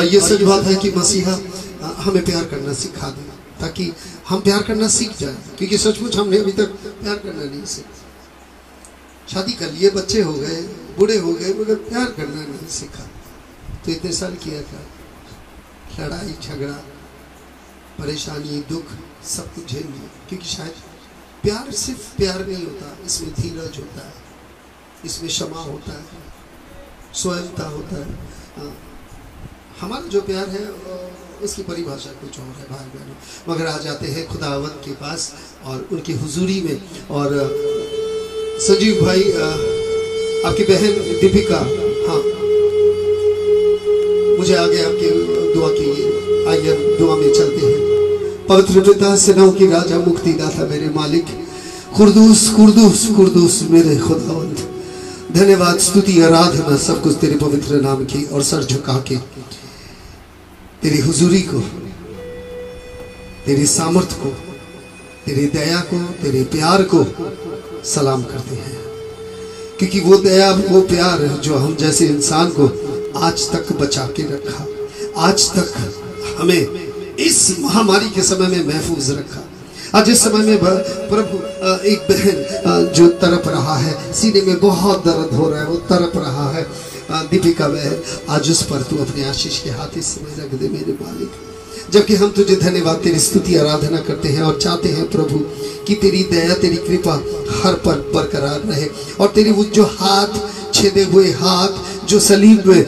ये सच बात है कि मसीहा हमें प्यार करना सिखा दे, ताकि हम प्यार करना सीख जाए, क्योंकि सचमुच हमने अभी तक प्यार करना नहीं सीखा। शादी कर लिए, बच्चे हो गए, बूढ़े हो गए, मगर प्यार करना नहीं सीखा। तो इतने साल किया क्या? लड़ाई झगड़ा, परेशानी, दुख सब कुछ झेल लिया, क्योंकि शायद प्यार सिर्फ प्यार नहीं होता, इसमें धीरज होता है, इसमें क्षमा होता है, स्वयंता होता है। हमारा जो प्यार है उसकी परिभाषा कुछ और है भाई बहनों। मगर आ जाते हैं खुदावंत के पास और उनकी हुजूरी में। और संजीव भाई, आपकी बहन दीपिका, हाँ मुझे आगे आपकी दुआ कीजिए। आइए दुआ में चलते हैं। पवित्र पिता, सेनाओं की राजा, मुक्तिदाता, मेरे मालिक, कुर्दूस कुर्दूस कुर्दूस मेरे खुदावंत, धन्यवाद, स्तुति, आराधना सब कुछ तेरे पवित्र नाम की। और सर झुका के तेरी हुजूरी को, तेरी सामर्थ को, तेरी दया को, तेरे प्यार को सलाम करते हैं, क्योंकि वो दया, वो प्यार जो हम जैसे इंसान को आज तक बचा के रखा, आज तक हमें इस महामारी के समय में महफूज रखा। आज इस समय में प्रभु, एक बहन जो तड़प रहा है, सीने में बहुत दर्द हो रहा है, वो तड़प रहा है, दीपिका बहन, आज उस पर तू अपने आशीष के हाथ इस समय रख दे मेरे मालिक। जबकि हम तुझे धन्यवाद, तेरी स्तुति आराधना करते हैं और चाहते हैं प्रभु कि तेरी दया, तेरी कृपा हर पर बरकरार रहे। और तेरी वो जो हाथ, छेदे हुए हाथ जो सलीब में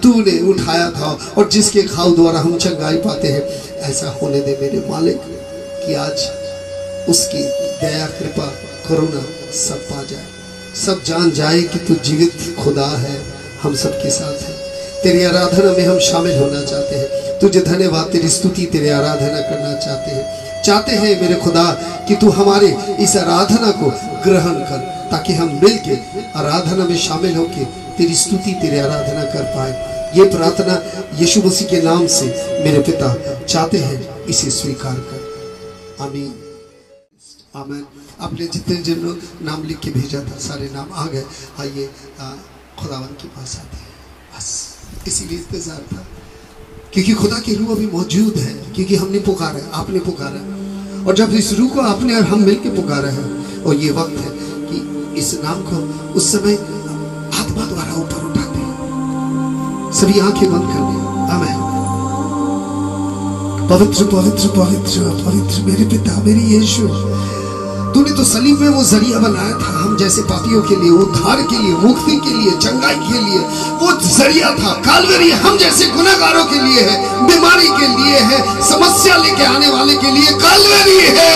तूने उठाया था और जिसके घाव द्वारा हम चंगाई पाते हैं, ऐसा होने दे मेरे मालिक कि आज उसकी दया, कृपा, करुणा सब पा जाए, सब जान जाए कि तू जीवित खुदा है, हम सबके साथ है। तेरी आराधना में हम शामिल होना चाहते हैं। तुझे धन्यवाद, तेरी स्तुति, तेरी आराधना करना चाहते हैं मेरे खुदा कि तू हमारे इस आराधना को ग्रहण कर, ताकि हम मिलके आराधना में शामिल होके तेरी स्तुति, तेरी आराधना कर पाए। ये प्रार्थना यीशु मसीह के नाम से मेरे पिता चाहते हैं, इसे स्वीकार कर। आमीन, आमीन। आपने जितने जिन नाम लिख के भेजा था, सारे नाम आ गए। आइए खुदावंत के पास आते हैं, बस इसीलिए इंतजार था, क्योंकि खुदा की रूह अभी मौजूद है, क्योंकि हमने पुकारा, आपने पुकारा, और जब इस रूह को आपने और हम मिलके पुकारा है, और ये वक्त है कि इस नाम को उस समय आत्मा द्वारा ऊपर उठाते हैं। सभी आंखें बंद कर दें। आमीन। पवित्र पवित्र पवित्र पवित्र मेरे पिता, मेरे यीशु, तूने तो सलीब में वो जरिया बनाया था हम जैसे पापियों के लिए, उद्धार के लिए, मुक्ति के लिए, चंगाई के लिए। वो जरिया था कालवरी हम जैसे गुनहगारों के लिए है, बीमारी के लिए है, समस्या लेके आने वाले के लिए कालवरी है।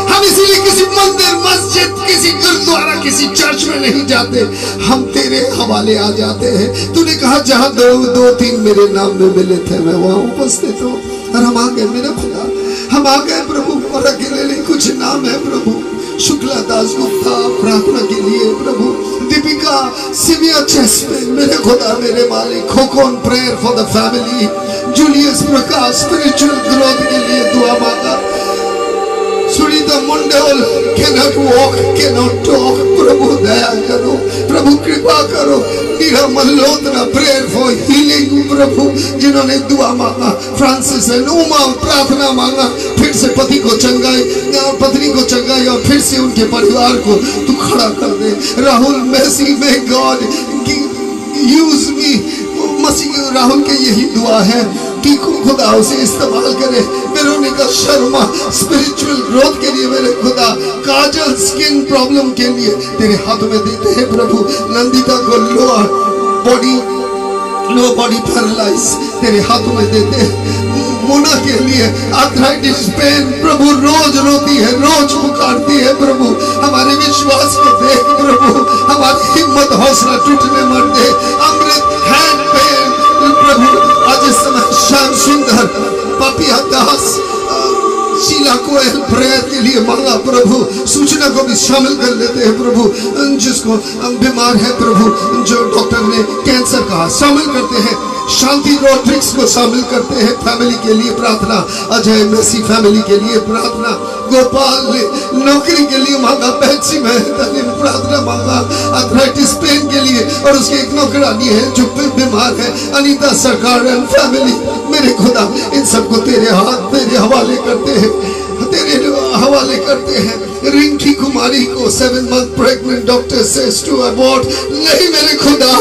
हम इसीलिए किसी मंदिर, मस्जिद, किसी गुरुद्वारा, किसी चर्च में नहीं जाते, हम तेरे हवाले आ जाते हैं। तूने कहा जहां दो तीन मेरे नाम में मिले थे, मैं वहां उपस्थित हूँ। और हम आ गए मेरा खुदा, हम आ गए प्रभु। और अकेले नहीं, कुछ नाम है प्रभु, शुक्ला दास गुप्ता प्रार्थना के लिए प्रभु, दीपिका सिविया चेस्टमैन मेरे खुदा, मेरे मालिक, Khokon prayer for the family, Julius Prakash spiritual growth के लिए दुआ मांगा, सुनीता मंडल कैनॉट वॉक, कैनॉट टॉक, प्रभु दया करो, प्रभु कृपा करो। नीरा मल्होत्रा प्रेयर फॉर हीलिंग प्रभु, जिन्होंने दुआ मांगा, फ्रांसिस एंड उमा प्रार्थना मांगा, फिर से पति को चंगाई, पत्नी को चंगाई, और फिर से उनके परिवार को तू खड़ा कर दे। राहुल मैसी में गॉड यूज मी, मसीह राहुल के यही दुआ है कि खुदा उसे इस्तेमाल करे। वेरोनिका शर्मा स्पिरिचुअल ग्रोथ के लिए मेरे खुदा, काजल स्किन प्रॉब्लम के लिए तेरे हाथों में देते हैं प्रभु। नंदिता को लोअर बॉडी पैरालाइज तेरे हाथों में देते हैं। मोना के लिए आर्थराइटिस पेन प्रभु, रोज रोती है, रोज पुकारती है प्रभु। हमारे विश्वास को देख प्रभु, हमारी हिम्मत हौसला टूटने मत दे। अमृत हैंड पेन प्रभु, आज इस समय श्याम सुंदर, पपिया दास, शीला को प्रेयर के लिए मांगा प्रभु। सूचना को भी शामिल कर लेते हैं प्रभु, जिसको बीमार है प्रभु, जो डॉक्टर ने कैंसर कहा, शामिल करते हैं। शांति रोड्रिक्स को शामिल करते हैं फैमिली के लिए प्रार्थना, अजय मेसी फैमिली के लिए प्रार्थना, गोपाल ने नौकरी के लिए मांगा, बेल्ची में प्रार्थना मांगा आर्थराइटिस पेन के लिए, और उसकी एक नौकरानी है जो बीमार है, अनीता सरकार एंड फैमिली। मेरे खुदा इन सबको तेरे हाथ तेरे हवाले करते हैं, तेरे हवाले करते हैं। रिंकी कुमारी को 7 month pregnant, doctor says to abort. नहीं मेरे खुदा,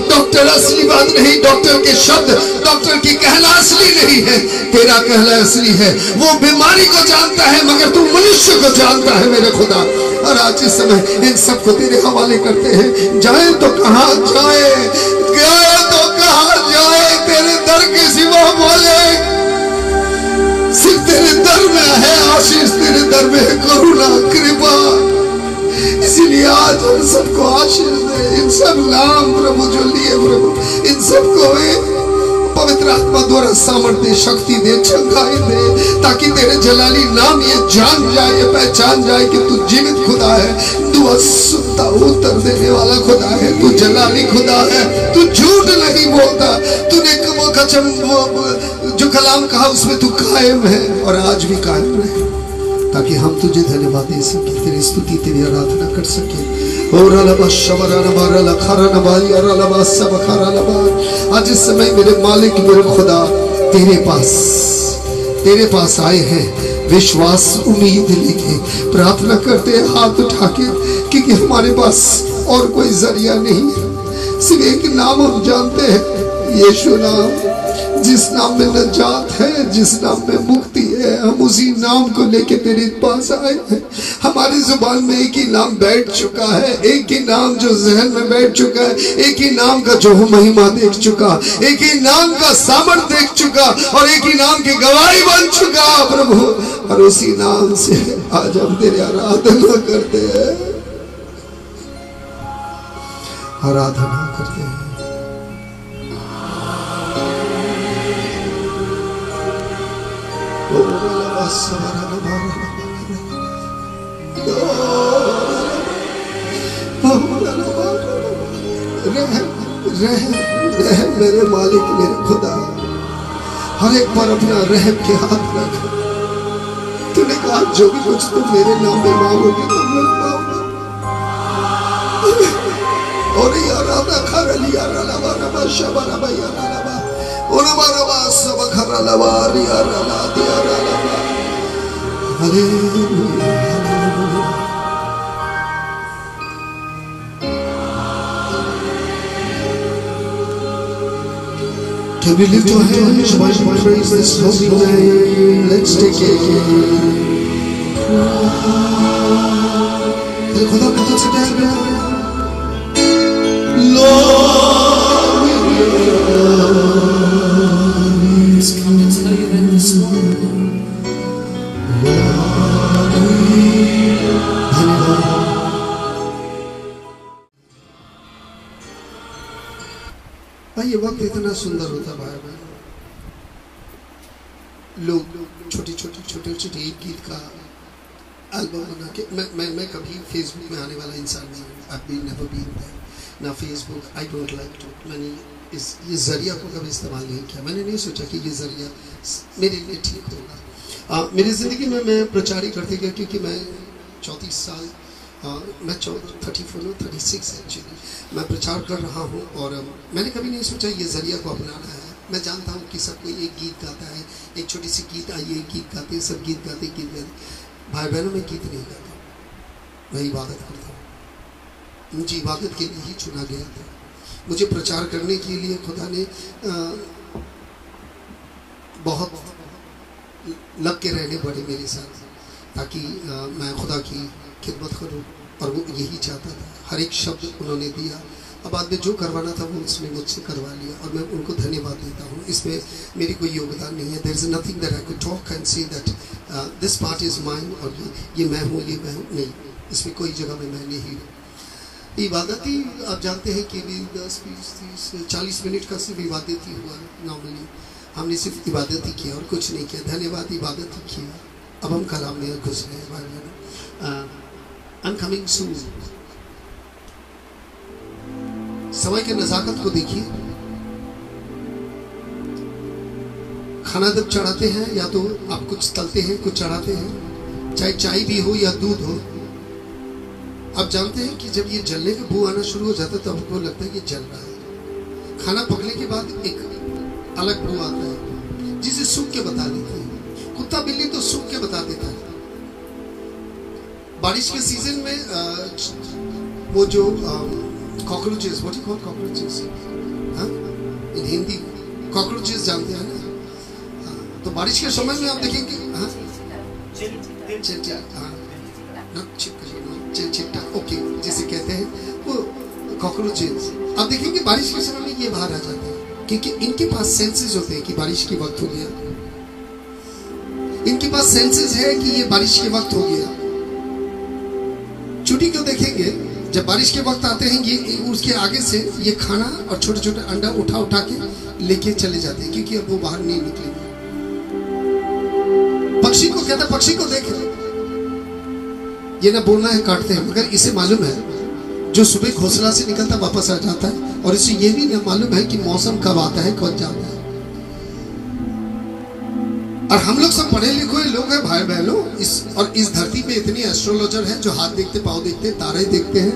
डॉक्टर असली बात नहीं, डॉक्टर के शब्द, डॉक्टर की कहला असली नहीं है, तेरा कहला असली है। वो बीमारी को जानता है मगर तू मनुष्य को जानता है मेरे खुदा। और आज इस समय इन सबको तेरे हवाले करते हैं। जाए तो कहाँ जाए, गए तो कहाँ जाए, तेरे दर के सिवा बोले सिर्फ तेरे दर में है आशीष, तेरे दर में है करुणा कृपा। इसीलिए आज हम सबको आशीष दे, इन सब नाम प्रभु जो लिए प्रभु, इन सबको पवित्र आत्मा द्वारा सामर्थ्य शक्ति दे, चंगाई दे, ताकि तेरे जलाली नाम ये जान जाए, ये पहचान जाए कि तू जीवित खुदा है, दुआ सुनता उत्तर देने वाला खुदा है, तू जलाली खुदा है, तू झूठ नहीं बोलता। तूने जो कलाम कहा उसमें तू कायम है और आज भी कायम रहे, ताकि हम तुझे धन्यवाद दे सके, तेरी स्तुति तेरी आराधना कर सके। आज इस समय मेरे मालिक मेरे खुदा तेरे पास आए हैं, विश्वास उम्मीद लेके प्रार्थना करते हैं हाथ उठा के, क्योंकि हमारे पास और कोई जरिया नहीं है, सिर्फ एक नाम हम जानते हैं, यीशु नाम, जिस नाम में नजात है, जिस नाम में मुक्ति है। हम उसी नाम को लेके तेरे पास आए हैं। हमारी जुबान में एक ही नाम बैठ चुका है, एक ही नाम जो जहन में बैठ चुका है, एक ही नाम का जो महिमा देख चुका, एक ही नाम का सामर्थ देख चुका, और एक ही नाम की गवाही बन चुका प्रभु। और उसी नाम से आज हम तेरी आराधना करते हैं, आराधना करते हैं। रह मेरे मालिक मेरे खुदा, हर एक पर अपना रहम के हाथ रख। तूने कहा जो भी कुछ तुम मेरे नाम में मांगोगे तुम लोग पाओगे। और यार आधा खा लिया रला रबा शबा रबा यार रबा ओना रबा सब खरा लबा रिया रला दिया रला। Hallelujah Can we lift our hands and praise this holy name? Let's take it. खुदा का तुझसे प्यार है Lord, it's come to tell you that this morning, ये वक्त इतना सुंदर होता भाई बहन, लोग छोटे छोटे एक गीत का एल्बम बना के, मैं कभी फेसबुक में आने वाला इंसान नहीं हूँ, I've been never been there, ना Facebook, I don't like to, मैंने ये जरिया को कभी इस्तेमाल नहीं किया, मैंने नहीं सोचा कि ये जरिया मेरे लिए ठीक होगा। मेरी ज़िंदगी में मैं प्रचार ही करते गया, क्योंकि मैं 34 साल मैं 36 एक्चुअली मैं प्रचार कर रहा हूँ, और मैंने कभी नहीं सोचा ये जरिया को अपनाना है। मैं जानता हूँ कि सब कोई एक गीत गाता है, एक छोटी सी गीत आई है, गीत गाते, सब गीत गाते भाई बहनों में गीत नहीं गाता, मैं इबादत करता हूँ। मुझे इबादत के लिए ही चुना गया था, मुझे प्रचार करने के लिए खुदा ने बहुत लग के रहने पड़े मेरे साथ, ताकि मैं खुदा की खिदमत करूं, और वो यही चाहता था। हर एक शब्द उन्होंने दिया, अब बाद में जो करवाना था वो उसने मुझसे करवा लिया, और मैं उनको धन्यवाद देता हूँ। इसमें मेरी कोई योगदान नहीं है। There is nothing that I could talk and say that this part is mine, और ये मैं हूँ, ये मैं हूँ, नहीं, इसमें कोई जगह में मैं नहीं हूँ। इबादत ही आप जानते हैं कि 10, 20, 30, 40 मिनट का सिर्फ इबादत ही हुआ नॉर्मली। हमने सिर्फ इबादत ही किया और कुछ नहीं किया, धन्यवाद इबादत ही किया। अब हम कलाम में घुस रहे हैं भाई, I'm coming soon। समय के नजाकत को देखिए, खाना जब चढ़ाते हैं या तो आप कुछ तलते हैं, कुछ चढ़ाते हैं, चाहे चाय भी हो या दूध हो, आप जानते हैं कि जब ये जलने का बू आना शुरू हो जाता है तो आपको लगता है कि जल रहा है। खाना पकने के बाद एक अलग बू आता है जिसे सूख के बता देते हैं। कुत्ता बिल्ली तो सूख के बता देता है। बारिश के सीजन में वो जो cockroaches, what you call cockroaches, in Hindi cockroaches जानते हैं ना। तो बारिश के समय में आप देखेंगे चिट्टा, ओके, जिसे कहते हैं वो कॉकरोचेस। आप देखेंगे बारिश के समय में ये बाहर आ जाते हैं क्योंकि इनके पास सेंसेस होते हैं कि बारिश के वक्त हो गया। इनके पास सेंसेस है कि ये बारिश के वक्त हो गया। चूटी को देखेंगे जब बारिश के वक्त आते हैं, ये उसके आगे से ये खाना और छोटे छोटे अंडा उठा उठा के लेके चले जाते हैं क्योंकि अब वो बाहर नहीं निकलेंगे। पक्षी को कहता है, पक्षी को देखे ये ना बोलना है काटते हैं, मगर इसे मालूम है जो सुबह घोंसला से निकलता वापस आ जाता है, और इसे ये भी ना मालूम है कि मौसम कब आता है कब जाता है। और हम लोग सब पढ़े लिखे लोग हैं भाई बहनों, और इस धरती पे इतने एस्ट्रोलॉजर हैं जो हाथ देखते, पाँव देखते, तारे देखते हैं,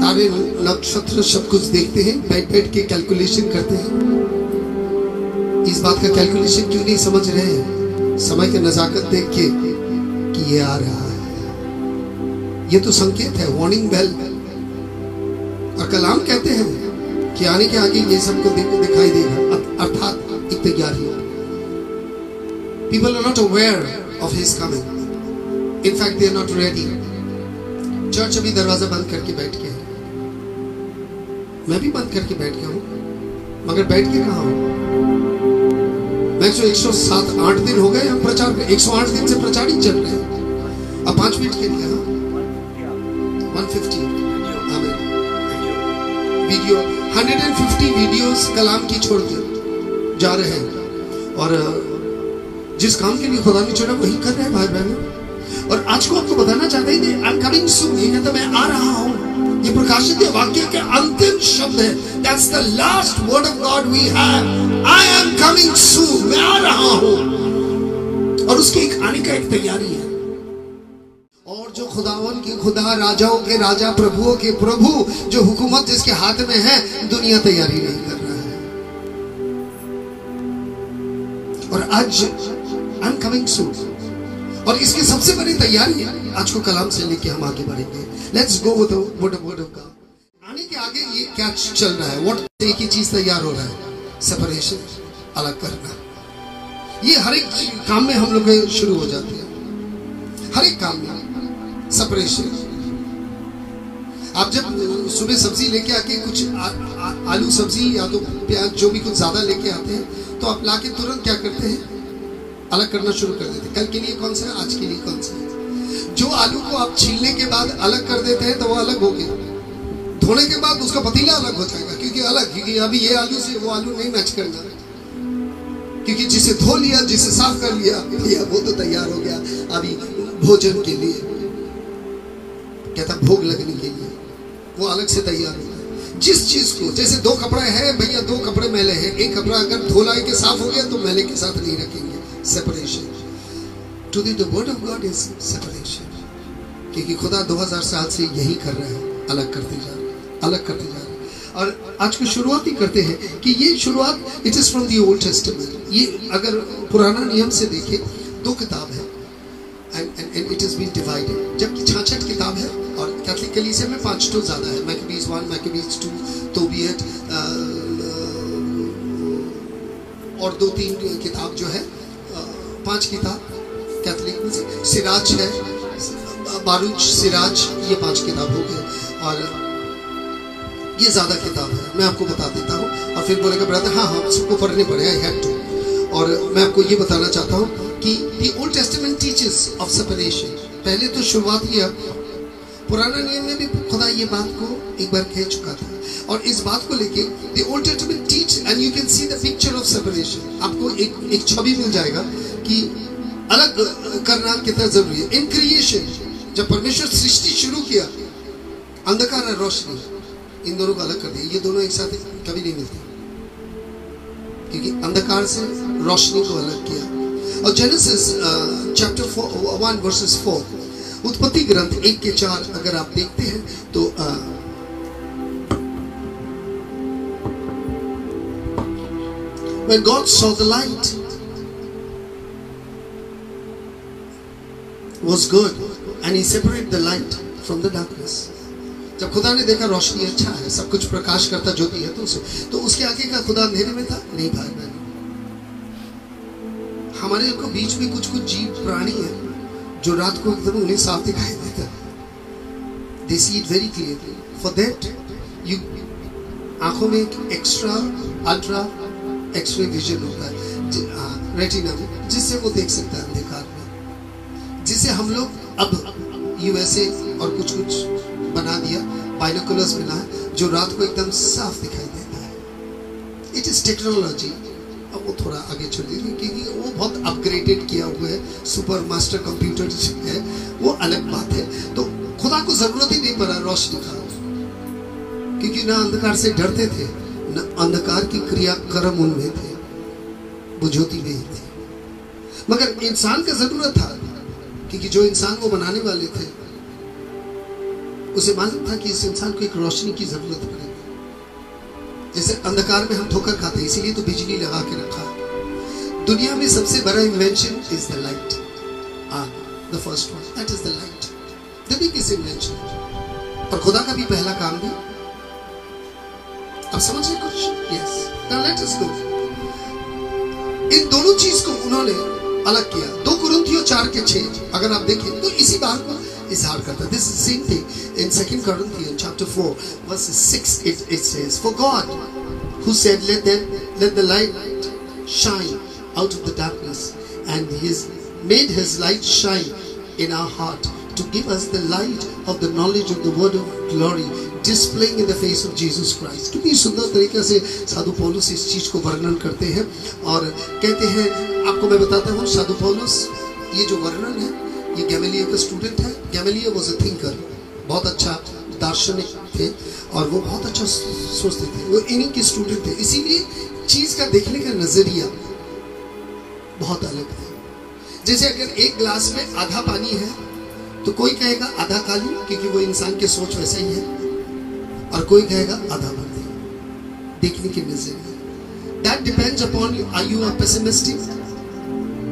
तारे नक्षत्र सब कुछ देखते हैं, बैठ बैठ के कैलकुलेशन करते हैं। इस बात का कैलकुलेशन क्यों नहीं समझ रहे हैं? समय की नजाकत देख के कि ये आ रहा है, ये तो संकेत है, वार्निंग बेल। और कलाम कहते हैं कि आने के आगे ये सबको दिखाई देगा, अर्थात एक तैयारी। People are not aware of his coming. In fact, they are not ready. Church अभी दरवाजा बंद करके बैठ के है, मैं भी बंद करके बैठ गया हूँ, मगर बैठ के कहाँ हूँ? मैं 107-8 दिन हो गए हम प्रचार में, 108 दिन से प्रचार ही चल रहे हैं। अब 5 मिनट के लिए 150 वीडियो, 150 वीडियोस कलाम की छोड़ के जा रहे हैं, और जिस काम के लिए खुदा ने चुना वही कर रहे हैं भाई बहनों। और आज को आपको बताना चाहते हैं आई एम कमिंग सून, ये कहता मैं आ रहा हूँ। ये प्रकाशित वाक्य के अंतिम शब्द है, that's the last word of God we have, I am coming soon, मैं आ रहा हूँ। और उसके एक आने का एक तैयारी है। और जो खुदावन के खुदा, राजाओं के राजा, प्रभुओं के प्रभु, जो हुकूमत जिसके हाथ में है, दुनिया तैयारी नहीं कर रहा है। और आज आई एम कमिंग सून, और इसकी सबसे बड़ी तैयारी आज को कलाम से लेके हम आगे बढ़ेंगे। Let's go with the word of God. आने के आगे ये क्या चल रहा है? व्हाट एक ही चीज तैयार हो रहा है, सेपरेशन, अलग करना। ये हर एक काम में हम लोग शुरू हो जाते हैं, हर एक काम में सेपरेशन। आप जब सुबह सब्जी लेके आके कुछ आलू सब्जी या तो प्याज जो भी कुछ ज्यादा लेके आते हैं, तो आप लाके तुरंत क्या करते हैं? अलग करना शुरू कर देते हैं। कल के लिए कौन सा है, आज के लिए कौन सा है। जो आलू को आप छीलने के बाद अलग कर देते हैं तो वो अलग हो गया, धोने के बाद उसका पतीला अलग हो जाएगा, क्योंकि अभी ये आलू से वो आलू नहीं मैच करना, क्योंकि जिसे धो लिया, जिसे साफ कर लिया, भैया वो तो तैयार हो गया अभी भोजन के लिए, कहता भोग लगने के लिए, वो अलग से तैयार हो गया। जिस चीज को, जैसे 2 कपड़े हैं भैया, 2 कपड़े मैले हैं, एक कपड़ा अगर धोलाई के साफ हो गया तो मैले के साथ नहीं रखेंगे। Separation to the word of God is separation, क्योंकि खुदा 2000 साल से यही कर रहा है, अलग करते जा रहे हैं, अलग करते जा रहे हैं। और आज को शुरुआत ही करते हैं कि ये शुरुआत it is from the old testament. ये अगर पुराना नियम से देखें 2 किताब है, and it is been divided, जबकि 66 किताब है, और कैथोलिक कलीसिया में 5 तो ज्यादा है, मैकबीज 1, मैकबीज 2, तोबीयत, और 2-3 किताब जो है, 5 किताब कैथोलिक में से, सिराज है, बारूच, सिराज, ये 5 किताब हो गए, और ये ज्यादा किताब है। मैं आपको बता देता हूँ, और फिर बोलेगा ब्रदर हाँ सबको पढ़ने पड़े, आई हैड टू। और मैं आपको ये बताना चाहता हूँ कि the old testament teaches of separation. पहले तो शुरुआत किया, पुराना नियम में भी खुदा ये बात को एक बार कह चुका था, और इस बात को लेके the old testament teach, and you can see the picture of separation. आपको एक छवि मिल जाएगा कि अलग करना कितना जरूरी है। इन क्रिएशन, जब परमेश्वर सृष्टि शुरू किया, अंधकार और रोशनी, इन दोनों को अलग कर दिया। ये दोनों एक साथ कभी नहीं मिलते, क्योंकि अंधकार से रोशनी को अलग किया। और जेनेसिस चैप्टर 1 वर्सेस 4, उत्पत्ति ग्रंथ 1:4 अगर आप देखते हैं तो when God saw the light was good and he separated the light from the darkness. जब खुदा ने देखा रोशनी अच्छा है, सब कुछ प्रकाश करता ज्योति है, तो उसके आगे का खुदा अंधेरे में था नहीं भाई बहन। हमारे को बीच में कुछ जीव प्राणी है जो रात को एकदम उन्हें साफ दिखाई देता है। They see it very clearly. For that, you आंखों में एक एक्स्ट्रा अल्ट्रा एक्सरे विजन होता है रेटिना में, जिससे वो देख सकता है अंधकार में, जिसे हम लोग अब यूएसए और कुछ बना दिया, बाइनोकुलर्स बना है जो रात को एकदम साफ दिखाई देता है। It is technology. अब वो थोड़ा आगे चल रही है क्योंकि वो बहुत अपग्रेडेड किया हुआ है, सुपर मास्टर कंप्यूटर है, वो अलग बात है। तो खुदा को जरूरत ही नहीं पड़ा रोशनी का, क्योंकि ना अंधकार से डरते थे, न अंधकार की क्रियाक्रम उनमें थे, वो ज्योति में ही थी। मगर इंसान का जरूरत था, क्योंकि जो इंसान वो बनाने वाले थे उसे मालूम था कि इस इंसान को एक रोशनी की जरूरत पड़ेगी। जैसे अंधकार में हम ठोकर खाते हैं, इसीलिए तो बिजली लगा के रखा है। दुनिया में सबसे बड़ा invention is the light. The first one, that is the light, the biggest invention. और खुदा का भी पहला काम भी, अब समझ रहे कुछ? यस, नाउ लेट अस गो। इन दोनों चीज को उन्होंने अलग किया। 2 कुरिन्थियों 4:6 अगर आप देखें तो इसी बात को इजहार करता है। This is same thing in 2 Corinthians chapter 4 verse 6 it says, for God who said let the light shine out of the darkness and he made his light shine in our heart to give us the light of the knowledge of the word of glory displaying in the face of Jesus Christ। कितनी सुंदर तरीके से साधु पौलुस इस चीज को वर्णन करते हैं और कहते हैं, आपको मैं बताता हूँ, साधु पौलुस ये जो वर्णन है ये गैमलियल का स्टूडेंट है। गैमलियल वाज अ थिंकर, बहुत अच्छा दार्शनिक थे और वो बहुत अच्छा सोचते थे, वो इन्हीं के स्टूडेंट थे। इसीलिए चीज का देखने का नजरिया बहुत अलग है। जैसे अगर एक गिलास में आधा पानी है तो कोई कहेगा आधा काली, क्योंकि वो इंसान की सोच वैसा ही है, और कोई कहेगा आधा भर्ती। देखने के नजरिए that depends upon are you a pessimistic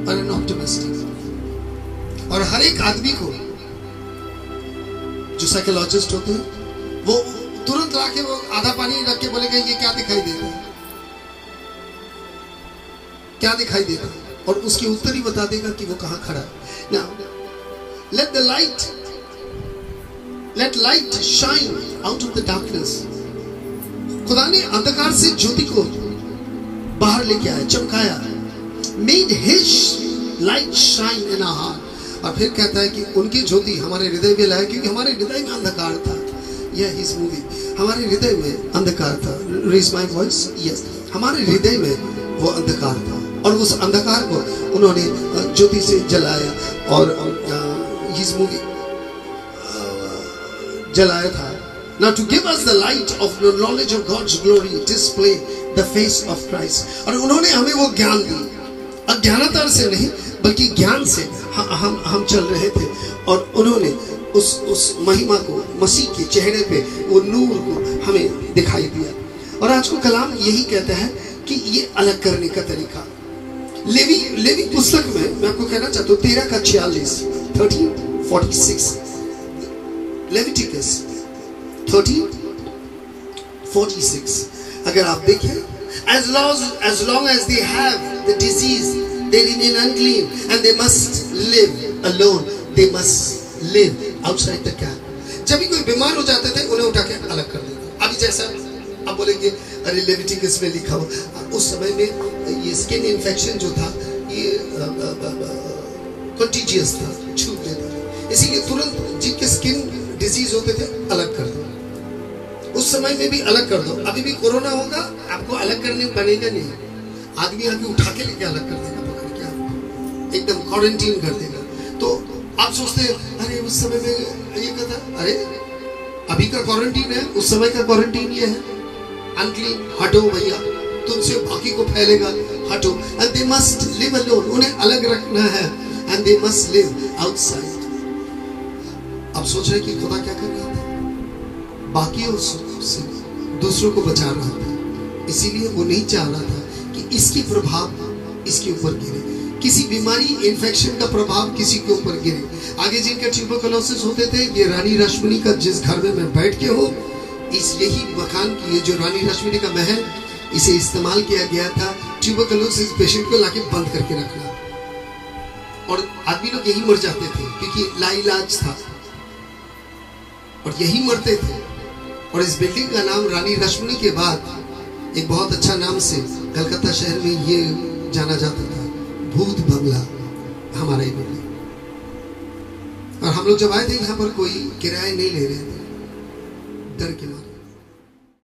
और एन ऑप्टिमिस्टिक। और हर एक आदमी को जो साइकोलॉजिस्ट होते हैं वो तुरंत लाके वो आधा पानी रख के बोलेगा ये क्या दिखाई देता है, क्या दिखाई देता है, और उसके उत्तर ही बता देगा कि वो कहां खड़ा है। Now let light shine out of the darkness। खुदा ने अंधकार से ज्योति को बाहर लेके आया, चमकाया, made his light shine in our heart। और फिर कहता है कि उनकी ज्योति हमारे हृदय में लाया, क्योंकि हमारे हृदय में अंधकार था। Yeah, he's moving। हमारे हृदय में अंधकार था। Raise my voice। Yes, हमारे हृदय में वो अंधकार था और उस अंधकार को उन्होंने ज्योति से जलाया और he's moving जलाया था। Now to give us the light of the knowledge of God's glory, display the face of Christ। और उन्होंने हमें वो ज्ञान दी, अज्ञानता से नहीं बल्कि ज्ञान से हम चल रहे थे, और उन्होंने उस महिमा को, मसीह के चेहरे पे वो नूर को हमें दिखाई दिया। और आज को कलाम यही कहता है कि ये अलग करने का तरीका। लेवी पुस्तक में मैं आपको कहना चाहता हूँ 13:46 लेविटिकस 13:46 अगर आप देखें, as long as they have the disease they remain unclean and they must live alone, they must live outside the camp। जब भी कोई बीमार हो जाते थे उन्हें उठा के अलग कर देते। अभी जैसा आप बोलेंगे अरे लेविटिकस में लिखा हो, उस समय में ये स्किन इन्फेक्शन जो था ये कंटीजियस था, छूट लेता था, इसीलिए तुरंत जिनके स्किन डिजीज होते थे अलग कर दो। उस समय में भी अलग कर दो। अभी भी कोरोना होगा, आपको अलग करने बनेगा नहीं, आदमी आके उठा के लेके अलग कर देगा, पकड़ के एकदम क्वारंटीन कर देगा। तो आप सोचते हैं अरे उस समय में ये कहता, अरे अभी का क्वारंटीन है, उस समय का क्वारंटीन ये है, अनक्लीन, हटो भैया, तुमसे बाकी को फैलेगा, हटो। And they must live alone, उन्हें अलग रखना है, and they must live outside. अब सोच रहे कि खुदा क्या कर रहा था, बाकियों से दूसरों को बचा रहा था। इसीलिए वो नहीं चाह रहा था कि इसकी प्रभाव इसके ऊपर गिरे, किसी बीमारी इन्फेक्शन का प्रभाव किसी के ऊपर गिरे। आगे जिनका ट्यूबरकुलोसिस होते थे, ये रानी रश्मिनी का जिस घर में मैं बैठ के हो, इस यही मकान की ये जो रानी रश्मिनी का महल, इसे इस्तेमाल किया गया था ट्यूबरकुलोसिस पेशेंट को लाके बंद करके रखना। और आदमी लोग यही मर जाते थे क्योंकि लाइलाज था, और यही मरते थे। और इस बिल्डिंग का नाम रानी रश्मिनी के बाद एक बहुत अच्छा नाम से कलकत्ता शहर में ये जाना जाता था, भूत बंगला हमारा ही बिल्डिंग। और हम लोग जब आए थे यहाँ पर कोई किराया नहीं ले रहे थे, डर के मारे।